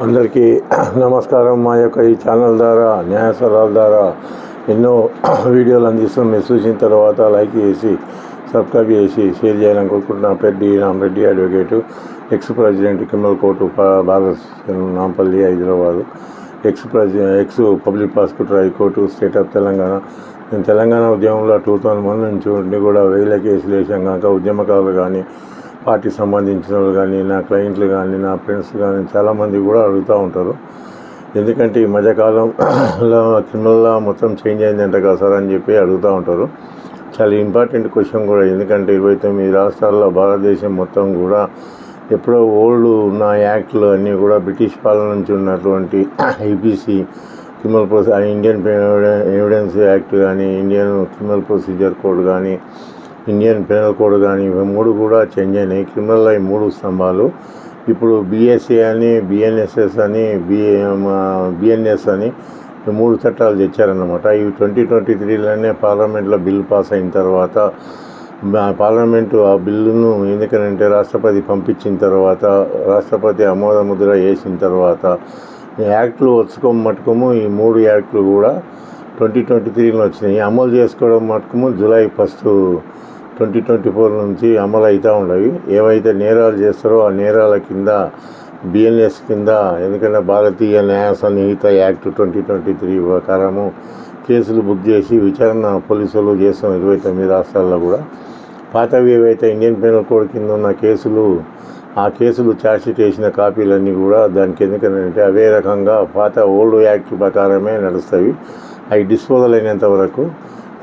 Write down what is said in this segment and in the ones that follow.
అందరికీ నమస్కారం. మా యొక్క ఈ ఛానల్ ద్వారా న్యాయ సలహాల ద్వారా ఎన్నో వీడియోలు అందిస్తాం. మీరు చూసిన తర్వాత లైక్ చేసి సబ్స్క్రైబ్ చేసి షేర్ చేయాలని కోరుకుంటున్నా. పేరు D Ramareddy, advocate, ex president, criminal court, Bharat Nampally, Hyderabad, ex public prosecutor, high court, state of Telangana. నేను తెలంగాణ ఉద్యమంలో 2001 నుంచి ఉండి కూడా వేల కేసులు వేసాం కనుక ఉద్యమకారులు కానీ, పార్టీకి సంబంధించిన వాళ్ళు కానీ, నా క్లయింట్లు కానీ, నా ఫ్రెండ్స్ కానీ చాలామంది కూడా అడుగుతూ ఉంటారు. ఎందుకంటే ఈ మధ్యకాలంలో క్రిమినల్ మొత్తం చేంజ్ అయిందంట కదా సార్ అని చెప్పి అడుగుతూ ఉంటారు. చాలా ఇంపార్టెంట్ క్వశ్చన్ కూడా. ఎందుకంటే 29 రాష్ట్రాల్లో భారతదేశం మొత్తం కూడా ఎప్పుడో ఓల్డ్ ఉన్న యాక్ట్లు అన్నీ కూడా బ్రిటిష్ పాలన నుంచి ఉన్నటువంటి IPC criminal Indian evidence act కానీ, ఇండియన్ క్రిమినల్ ప్రొసీజర్ కోడ్ కానీ, ఇండియన్ పెనల్ కోడ్ కానీ, ఇవి మూడు కూడా చేంజ్ అయినాయి. క్రిమినల్ అవి 3 స్తంభాలు. ఇప్పుడు బిఎస్ఏ అని, బిఎన్ఎస్ఎస్ అని, బిఎన్ఎస్ అని 3 చట్టాలు తెచ్చారన్నమాట. ఇవి 2023లోనే పార్లమెంట్లో బిల్లు పాస్ అయిన తర్వాత పార్లమెంటు ఆ బిల్లును ఎందుకనంటే రాష్ట్రపతి పంపించిన తర్వాత, రాష్ట్రపతి ఆమోద ముద్ర వేసిన తర్వాత యాక్ట్లు మట్టుకము ఈ 3 యాక్ట్లు కూడా 2023లో వచ్చినాయి. అమలు చేసుకోవడం మట్టుకము జూలై 1, 2024 నుంచి అమలు అవుతూ ఉండవి. ఏవైతే నేరాలు చేస్తారో ఆ నేరాల కింద బిఎన్ఎస్ కింద, ఎందుకంటే భారతీయ న్యాయ సంహిత యాక్ట్ 2023 ప్రకారము కేసులు బుక్ చేసి విచారణ పోలీసులు చేస్తాం 29 రాష్ట్రాల్లో కూడా. పాతవి ఏవైతే ఇండియన్ పెనల్ కోడ్ కింద ఉన్న కేసులు, ఆ కేసులు ఛార్జ్షీట్ వేసిన కాపీలన్నీ కూడా దానికి ఎందుకంటే అవే రకంగా పాత ఓల్డ్ యాక్ట్ ప్రకారమే నడుస్తాయి. అవి డిస్పోజల్ అయినంత వరకు.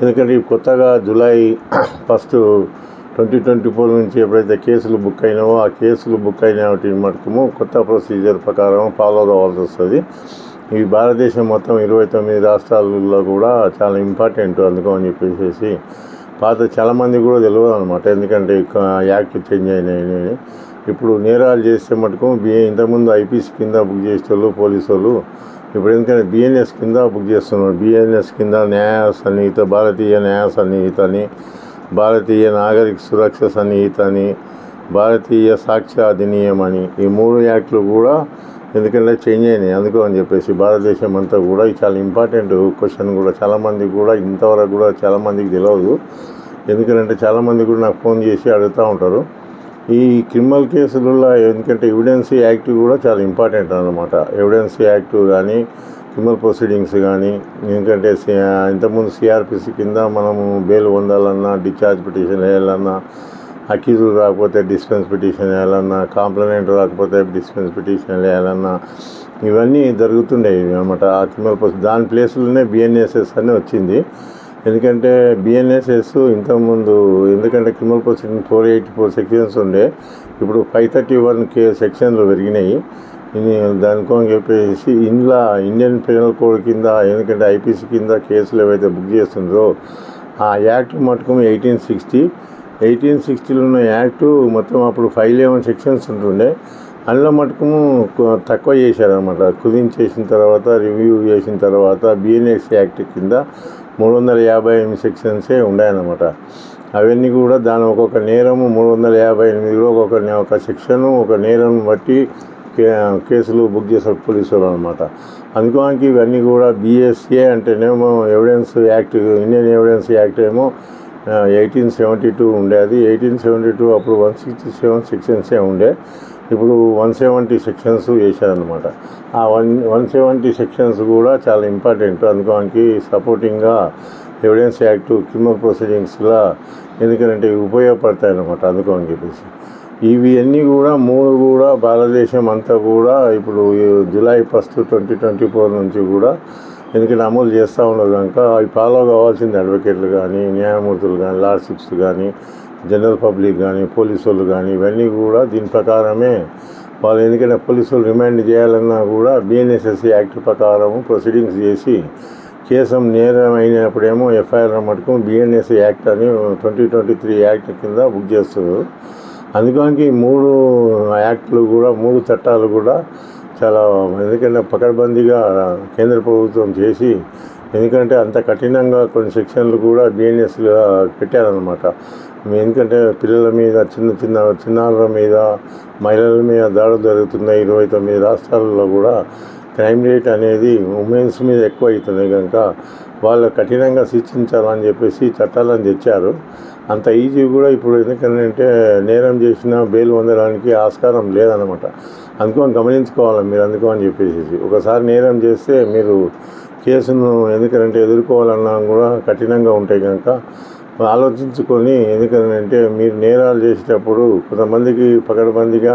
ఎందుకంటే కొత్తగా జూలై 1, 2024 నుంచి ఎప్పుడైతే కేసులు బుక్ అయినావో ఆ కేసులు బుక్ అయిన వాటి మటుకు కొత్త ప్రొసీజర్ ప్రకారం ఫాలో కావాల్సి వస్తుంది. ఇవి భారతదేశం మొత్తం 29 రాష్ట్రాలలో కూడా చాలా ఇంపార్టెంట్. అందుకని చెప్పేసి చాలామంది కూడా తెలియదు అనమాట. ఎందుకంటే యాక్ట్ చేంజ్ అయినాయి. ఇప్పుడు నేరాలు చేస్తే మటుకు ఇంతకుముందు ఐపీసీ కింద బుక్ చేసేవాళ్ళు పోలీసు వాళ్ళు ఇప్పుడు ఎందుకంటే బిఎన్ఎస్ కింద బుక్ చేస్తున్నారు. బిఎన్ఎస్ కింద న్యాయ సన్నిహిత, భారతీయ న్యాయ సన్నిహిత అని, భారతీయ నాగరిక సురక్ష సన్నిహిత అని, భారతీయ సాక్ష్య అధినియం అని ఈ 3 యాక్ట్లు కూడా ఎందుకంటే చేంజ్ అయినాయి. అందుకు అని చెప్పేసి భారతదేశం అంతా కూడా ఇది చాలా ఇంపార్టెంట్ క్వశ్చన్ కూడా. చాలామంది కూడా ఇంతవరకు కూడా చాలామందికి తెలియదు. ఎందుకంటే చాలామంది కూడా నాకు ఫోన్ చేసి అడుగుతూ ఉంటారు. ఈ క్రిమినల్ కేసులలో ఎందుకంటే ఎవిడెన్స్ యాక్ట్ కూడా చాలా ఇంపార్టెంట్ అన్నమాట. ఎవిడెన్స్ యాక్ట్ కానీ, క్రిమినల్ ప్రొసీడింగ్స్ కానీ, ఎందుకంటే ఇంతకుముందు సిఆర్పిసి కింద మనము బెయిల్ పొందాలన్నా, డిశ్చార్జ్ పిటిషన్ వేయాలన్నా, అక్యూజ్డ్ రాకపోతే డిస్పెన్స్ పిటిషన్ వేయాలన్నా, కాంప్లైంట్ రాకపోతే డిస్పెన్స్ పిటిషన్ వేయాలన్నా ఇవన్నీ జరుగుతుండేవి అనమాట. ఆ క్రిమినల్ దాని ప్లేస్లోనే బిఎన్ఎస్ఎస్ అని వచ్చింది. ఎందుకంటే బిఎన్ఎస్ఎస్ ఇంతకుముందు ఎందుకంటే క్రిమినల్ ప్రొసీడింగ్ 484 సెక్షన్స్ ఉండే, ఇప్పుడు 531 సెక్షన్లు పెరిగినాయి. దానికోసం చెప్పేసి ఇందులో ఇండియన్ పెనల్ కోడ్ కింద, ఎందుకంటే ఐపీసీ కింద కేసులు ఏవైతే బుక్ చేస్తుండ్రో ఆ యాక్ట్ మటుకు 1860లో ఉన్న యాక్టు మొత్తం అప్పుడు 511 సెక్షన్స్ ఉంటుండే. అందులో మటుకు తక్కువ చేశారనమాట. కుదించేసిన తర్వాత రివ్యూ చేసిన తర్వాత బిఎన్ఎస్ యాక్ట్ కింద 358 సెక్షన్సే ఉన్నాయన్నమాట. అవన్నీ కూడా దాని ఒక్కొక్క నేరము 358లో ఒక సెక్షను ఒక నేరం బట్టి కేసులు బుక్ చేస్తారు పోలీసులు అనమాట. అందుకోనికి ఇవన్నీ కూడా బిఎస్ఏ అంటేనేమో evidence act, Indian evidence act ఏమో 1872 ఉండేది. 1872 అప్పుడు 167 సెక్షన్సే ఉండే. ఇప్పుడు 170 సెక్షన్స్ వేశారనమాట. ఆ 170 సెక్షన్స్ కూడా చాలా ఇంపార్టెంట్. అందుకోనికి సపోర్టింగ్గా ఎవిడెన్స్ యాక్ట్ క్రిమినల్ ప్రొసీడింగ్స్లో ఎందుకంటే ఉపయోగపడతాయి అన్నమాట. అందుకని చెప్పేసి ఇవి అన్నీ కూడా 3 కూడా భారతదేశం అంతా కూడా ఇప్పుడు జూలై 1, 2024 నుంచి కూడా ఎందుకంటే అమలు చేస్తూ ఉండదు కనుక అవి ఫాలో కావాల్సింది అడ్వకేట్లు కానీ, న్యాయమూర్తులు కానీ, లార్డ్షిప్స్ కానీ, జనరల్ పబ్లిక్ కానీ, పోలీసు వాళ్ళు కానీ ఇవన్నీ కూడా దీని ప్రకారమే వాళ్ళు. ఎందుకంటే పోలీసులు రిమాండ్ చేయాలన్నా కూడా బిఎన్ఎస్ఎస్ యాక్ట్ ప్రకారం ప్రొసీడింగ్స్ చేసి కేసు నేరం అయినప్పుడేమో ఎఫ్ఐఆర్ మటుకు బిఎన్ఎస్ యాక్ట్ అని 2023 యాక్ట్ కింద బుక్ చేస్తున్నారు. అందుకని 3 యాక్ట్లు కూడా 3 చట్టాలు కూడా చాలా ఎందుకంటే పకడ్బందీగా కేంద్ర ప్రభుత్వం చేసి ఎందుకంటే అంత కఠినంగా కొన్ని సెక్షన్లు కూడా బిఎన్ఎస్లో పెట్టారనమాట. ఎందుకంటే పిల్లల మీద చిన్నారుల మీద మహిళల మీద దాడులు జరుగుతున్నాయి. 29 రాష్ట్రాలలో కూడా క్రైమ్ రేట్ అనేది ఉమెన్స్ మీద ఎక్కువ అవుతుంది కనుక వాళ్ళు కఠినంగా శిక్షించాలని చెప్పేసి చట్టాలను తెచ్చారు. అంత ఈజీ కూడా ఇప్పుడు ఎందుకంటే నేరం చేసినా బెయిల్ పొందడానికి ఆస్కారం లేదనమాట. అందుకని గమనించుకోవాలి మీరు. అందుకని చెప్పేసి ఒకసారి నేరం చేస్తే మీరు కేసును ఎందుకంటే ఎదుర్కోవాలన్నా కూడా కఠినంగా ఉంటాయి కనుక ఆలోచించుకొని, ఎందుకంటే మీరు నేరాలు చేసేటప్పుడు కొంతమందికి పకడ్బందీగా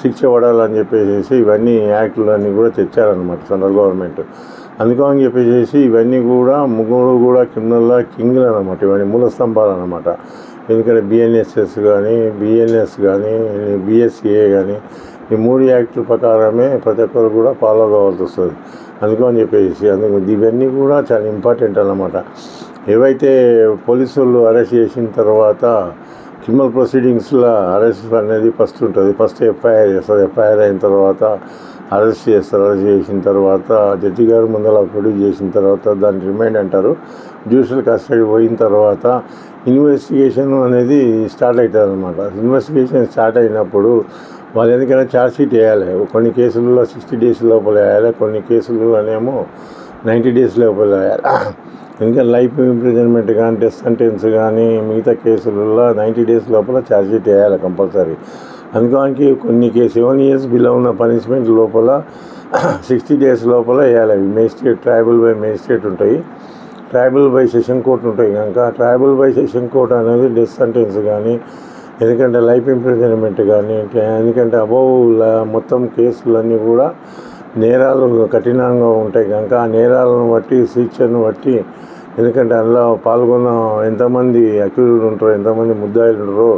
శిక్ష పడాలని చెప్పేసి ఇవన్నీ యాక్టులన్నీ కూడా తెచ్చారనమాట సెంట్రల్ గవర్నమెంట్. అందుకని చెప్పేసి ఇవన్నీ కూడా ముగ్గురు కూడా క్రిమినల్ కింగ్లు అనమాట. ఇవన్నీ మూల స్తంభాలు అనమాట. ఎందుకంటే బిఎన్ఎస్ఎస్ కానీ, బిఎన్ఎస్ కానీ, బిఎస్సిఏ కానీ ఈ 3 యాక్టుల ప్రకారమే ప్రతి ఒక్కరు కూడా ఫాలో కావాల్సి వస్తుంది. అందుకని చెప్పేసి ఇవన్నీ కూడా చాలా ఇంపార్టెంట్ అన్నమాట. ఏవైతే పోలీసులు అరెస్ట్ చేసిన తర్వాత క్రిమినల్ ప్రొసీడింగ్స్లో అరెస్ట్ అనేది ఫస్ట్ ఉంటుంది. ఫస్ట్ ఎఫ్ఐఆర్ చేస్తారు. ఎఫ్ఐఆర్ అయిన తర్వాత అరెస్ట్ చేస్తారు. అరెస్ట్ చేసిన తర్వాత జడ్జి గారు ముందర ప్రొడ్యూస్ చేసిన తర్వాత దాన్ని రిమైండ్ అంటారు. జ్యుడిషియల్ కస్టడీ పోయిన తర్వాత ఇన్వెస్టిగేషన్ అనేది స్టార్ట్ అవుతుంది అనమాట. ఇన్వెస్టిగేషన్ స్టార్ట్ అయినప్పుడు వాళ్ళు ఎందుకైనా ఛార్జ్ షీట్ వేయాలి. కొన్ని కేసులలో 60 days లోపల వేయాలి, కొన్ని కేసులలోనేమో 90 days లోపల వేయాలి. ఇంకా లైఫ్ ఇంప్రిజన్మెంట్ కానీ, డెత్ సెంటెన్స్ కానీ మిగతా కేసులలో 90 days లోపల ఛార్జ్ షీట్ వేయాలి కంపల్సరీ. అందుకని కొన్ని 7 years బిలో ఉన్న పనిష్మెంట్ లోపల 60 days లోపల వేయాలి. మేజిస్ట్రేట్, ట్రైబల్ బై మేజిస్ట్రేట్ ఉంటాయి, ట్రైబల్ బై సెషన్ కోర్టు ఉంటాయి కనుక ట్రైబల్ బై సెషన్ కోర్టు అనేది డెత్ సెంటెన్స్ కానీ, ఎందుకంటే లైఫ్ ఇంప్రిజన్మెంట్ కానీ, ఎందుకంటే మొత్తం కేసులన్నీ కూడా నేరాలు కఠినంగా ఉంటాయి కనుక ఆ నేరాలను బట్టి, శిక్షను బట్టి, ఎందుకంటే అందులో పాల్గొన్న ఎంతమంది అక్యూజ్డ్ ఉంటారో, ఎంతమంది ముద్దాయిలు ఉంటారో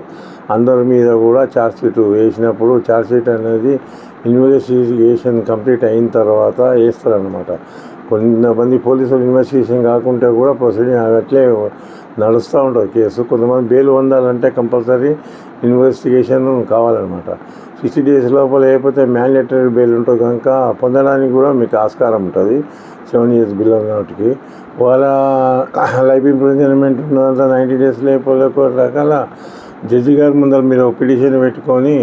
అందరి మీద కూడా ఛార్జ్ షీట్ వేసినప్పుడు ఛార్జ్ షీట్ అనేది ఇన్వెస్టిగేషన్ కంప్లీట్ అయిన తర్వాత వేస్తారనమాట. కొంతమంది పోలీసులు ఇన్వెస్టిగేషన్ కాకుంటే కూడా ప్రొసీడింగ్ అట్లే నడుస్తూ ఉంటుంది కేసు. కొంతమంది బెయిల్ పొందాలంటే కంపల్సరీ ఇన్వెస్టిగేషన్ కావాలన్నమాట. 60 days లోపల లేకపోతే మ్యాండేటరీ బెయిల్ ఉంటుంది కనుక పొందడానికి కూడా మీకు ఆస్కారం ఉంటుంది. 7 years బిలో నాటికి వాళ్ళ లైఫ్ ఇంప్రిజన్మెంట్ ఉన్నదంతా 90 days లేకపోతే రకాల జడ్జి గారి ముందర మీరు పిటిషన్ పెట్టుకొని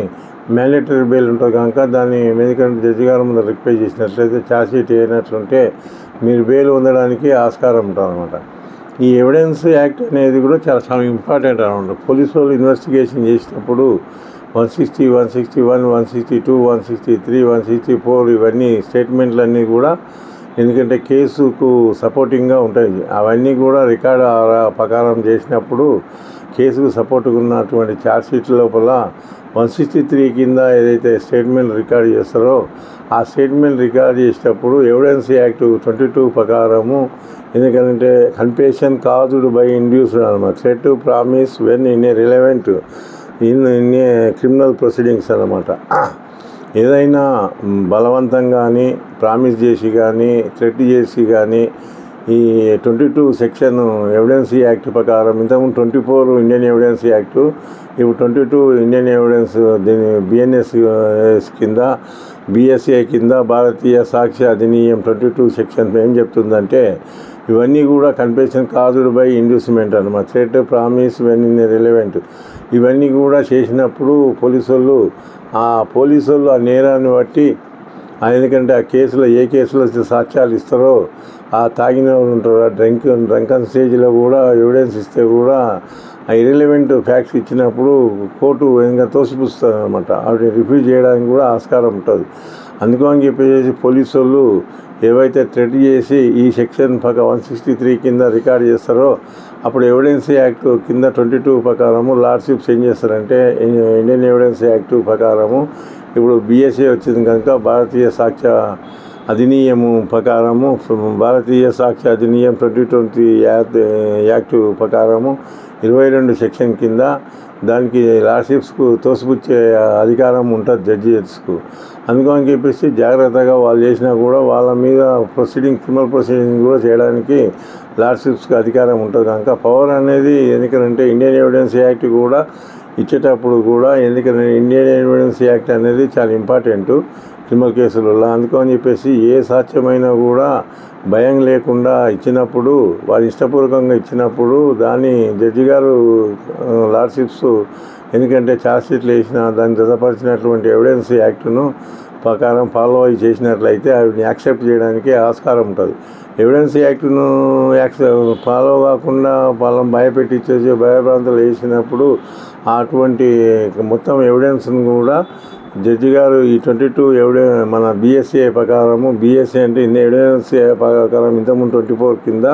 మ్యాండేటరీ బెయిల్ ఉంటుంది కనుక దాన్ని ఎందుకంటే జడ్జి గారి ముందర రిక్వెస్ట్ చేసినట్లయితే ఛార్జ్ షీట్ వేయనట్లుంటే మీరు బెయిల్ పొందడానికి ఆస్కారం ఉంటుంది అనమాట. ఈ ఎవిడెన్స్ యాక్ట్ అనేది కూడా చాలా ఇంపార్టెంట్ అనమాట. పోలీసు వాళ్ళు ఇన్వెస్టిగేషన్ చేసినప్పుడు 160, 161, 162, 163, 164 ఇవన్నీ స్టేట్మెంట్లన్నీ కూడా ఎందుకంటే కేసుకు సపోర్టింగ్గా ఉంటాయి. అవన్నీ కూడా రికార్డు ప్రకారం చేసినప్పుడు కేసుకు సపోర్ట్గా ఉన్నటువంటి ఛార్జ్ షీట్ లోపల 163 కింద ఏదైతే స్టేట్మెంట్ రికార్డ్ చేస్తారో ఆ స్టేట్మెంట్ రికార్డ్ చేసేటప్పుడు ఎవిడెన్స్ యాక్ట్ 22 ప్రకారము ఎందుకంటే కన్ఫెషన్ కాజ్డ్ బై ఇండ్యూస్డ్ అనమాట. Threat to promise when in a relevant in a criminal proceedings అనమాట. ఏదైనా బలవంతం కానీ, ప్రామిస్ చేసి కానీ, థ్రెట్ చేసి కానీ ఈ 22 సెక్షన్ ఎవిడెన్స్ యాక్ట్ ప్రకారం ఇంతకుముందు 24 ఇండియన్ ఎవిడెన్స్ యాక్టు, ఇప్పుడు 22 ఇండియన్ ఎవిడెన్స్ దీని బిఎన్ఎస్ కింద, బిఎస్ఏ కింద భారతీయ సాక్ష్య అధినియం 22 సెక్షన్ ఏం చెప్తుందంటే ఇవన్నీ కూడా కన్ఫెషన్ కాజ్డ్ బై ఇండ్యూస్మెంట్ అనమాట. Threat, promise when in relevant ఇవన్నీ కూడా చేసినప్పుడు పోలీసు వాళ్ళు ఆ నేరాన్ని బట్టి ఎందుకంటే ఆ కేసులో ఏ కేసులో సాక్ష్యాలు ఇస్తారో ఆ తాగిన వాళ్ళు ఉంటారు, డ్రంకన్ స్టేజ్లో కూడా ఎవిడెన్స్ ఇస్తే కూడా ఆ ఇర్రిలవెంట్ ఫ్యాక్ట్స్ ఇచ్చినప్పుడు కోర్టు ఇంకా తోసిపుస్తుంది అనమాట. అవి రిఫ్యూజ్ చేయడానికి కూడా ఆస్కారం ఉంటుంది. అందుకని చెప్పేసి పోలీసు వాళ్ళు ఏవైతే థ్రెట్ చేసి ఈ సెక్షన్ 163 కింద రికార్డ్ చేస్తారో అప్పుడు ఎవిడెన్స్ యాక్ట్ కింద 22 ప్రకారము లార్డ్షిప్స్ ఏం చేస్తారంటే ఇండియన్ ఎవిడెన్స్ యాక్ట్ ప్రకారము ఇప్పుడు బిఎస్ఏ వచ్చింది కనుక భారతీయ సాక్ష్య అధినియము ప్రకారము భారతీయ సాక్ష్య అధినియం 2020 యాక్ట్ ప్రకారము 22 సెక్షన్ కింద దానికి లార్డ్షిప్స్కు తోసిపుచ్చే అధికారం ఉంటుంది జడ్జిస్కు. అందుకని చెప్పేసి జాగ్రత్తగా వాళ్ళు చేసినా కూడా వాళ్ళ మీద క్రిమినల్ ప్రొసీడింగ్ కూడా చేయడానికి లార్డ్షిప్స్కి అధికారం ఉంటుంది కనుక పవర్ అనేది ఎందుకంటే ఇండియన్ ఎవిడెన్స్ యాక్ట్ కూడా ఇచ్చేటప్పుడు కూడా, ఎందుకంటే ఇండియన్ ఎవిడెన్స్ యాక్ట్ అనేది చాలా ఇంపార్టెంట్ క్రిమినల్ కేసులలో. అందుకని చెప్పేసి ఏ సాక్ష్యమైనా కూడా భయం లేకుండా ఇచ్చినప్పుడు, వారు ఇష్టపూర్వకంగా ఇచ్చినప్పుడు దాన్ని జడ్జి గారు లార్డ్షిప్స్ ఎందుకంటే ఛార్జ్షీట్లు వేసిన దాన్ని జతపరిచినటువంటి ఎవిడెన్స్ యాక్ట్ను ప్రకారం ఫాలో అయి చేసినట్లయితే అవి యాక్సెప్ట్ చేయడానికి ఆస్కారం ఉంటుంది. ఎవిడెన్స్ యాక్ట్ను ఫాలో కాకుండా వాళ్ళని భయపెట్టించేసి భయభ్రాంతులు వేసినప్పుడు అటువంటి మొత్తం ఎవిడెన్స్ను కూడా జడ్జి గారు ఈ 22 మన BSA ప్రకారము, BSA అంటే ఇన్ని ఎవిడెన్స్ ప్రకారం ఇంతకుముందు 24 కింద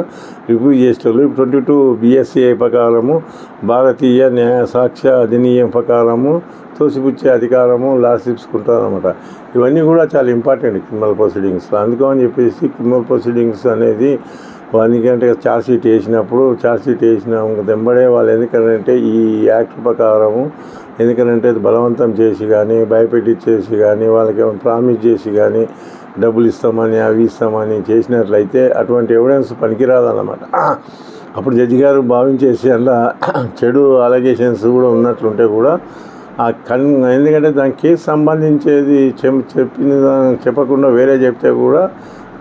రివ్యూ చేసేటోళ్ళు, 22 BSA ప్రకారము భారతీయ న్యాయ సాక్ష్య అధినియం ప్రకారము తోసిపుచ్చే అధికారము లార్డ్షిప్స్కి ఉంటుందన్నమాట. ఇవన్నీ కూడా చాలా ఇంపార్టెంట్ క్రిమినల్ ప్రొసీడింగ్స్లో. అందుకని చెప్పేసి క్రిమినల్ ప్రొసీడింగ్స్ అనేది వానికంటే ఛార్జ్షీట్ వేసినప్పుడు వెంబడే వాళ్ళు ఎందుకంటే ఈ యాక్ట్ ప్రకారము ఎందుకంటే బలవంతం చేసి కానీ భయపెట్టించేసి కానీ వాళ్ళకి ఏమైనా ప్రామిస్ చేసి కానీ డబ్బులు ఇస్తామని అవి ఇస్తామని చేసినట్లయితే అటువంటి ఎవిడెన్స్ పనికిరాదన్నమాట. అప్పుడు జడ్జి గారు భావించేసి అలా చెడు అలిగేషన్స్ కూడా ఉన్నట్లుంటే కూడా ఎందుకంటే దాని కేసు సంబంధించేది చెప్పకుండా వేరే చెప్తే కూడా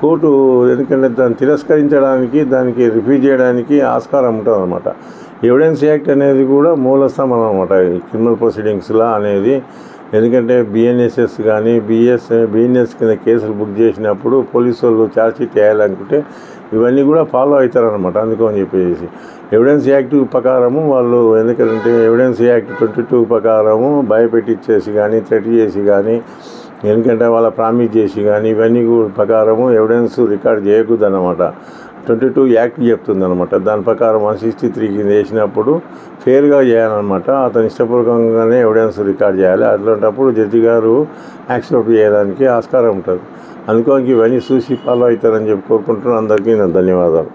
కోర్టు ఎందుకంటే దాన్ని తిరస్కరించడానికి, దానికి రిఫ్యూజ్ చేయడానికి ఆస్కారం ఉంటుంది అన్నమాట. ఎవిడెన్స్ యాక్ట్ అనేది కూడా మూలస్థానం అనమాట ఈ క్రిమినల్ ప్రొసీడింగ్స్లా అనేది. ఎందుకంటే BNSS కానీ BNS కింద కేసులు బుక్ చేసినప్పుడు పోలీసు వాళ్ళు ఛార్జ్షీట్ వేయాలనుకుంటే ఇవన్నీ కూడా ఫాలో అవుతారనమాట. అందుకని చెప్పేసి ఎవిడెన్స్ యాక్ట్ ప్రకారము వాళ్ళు ఎందుకంటే ఎవిడెన్స్ యాక్ట్ 22 ప్రకారము భయపెట్టించేసి కానీ థ్రెట్ చేసి కానీ ఎందుకంటే వాళ్ళ ప్రామిస్ చేసి కానీ ఇవన్నీ ప్రకారము ఎవిడెన్స్ రికార్డ్ చేయకూడదు అన్నమాట. 22 యాక్ట్ చెప్తుంది అనమాట. దాని ప్రకారం 163 కింద వేసినప్పుడు ఫేర్గా చేయాలన్నమాట. అతను ఇష్టపూర్వకంగానే ఎవిడెన్స్ రికార్డ్ చేయాలి. అట్లాంటప్పుడు జడ్జి గారు యాక్సెప్ట్ చేయడానికి ఆస్కారం ఉంటుంది. అందుకని ఇవన్నీ చూసి ఫాలో అవుతారని చెప్పి కోరుకుంటున్నాను. అందరికీ నా ధన్యవాదాలు.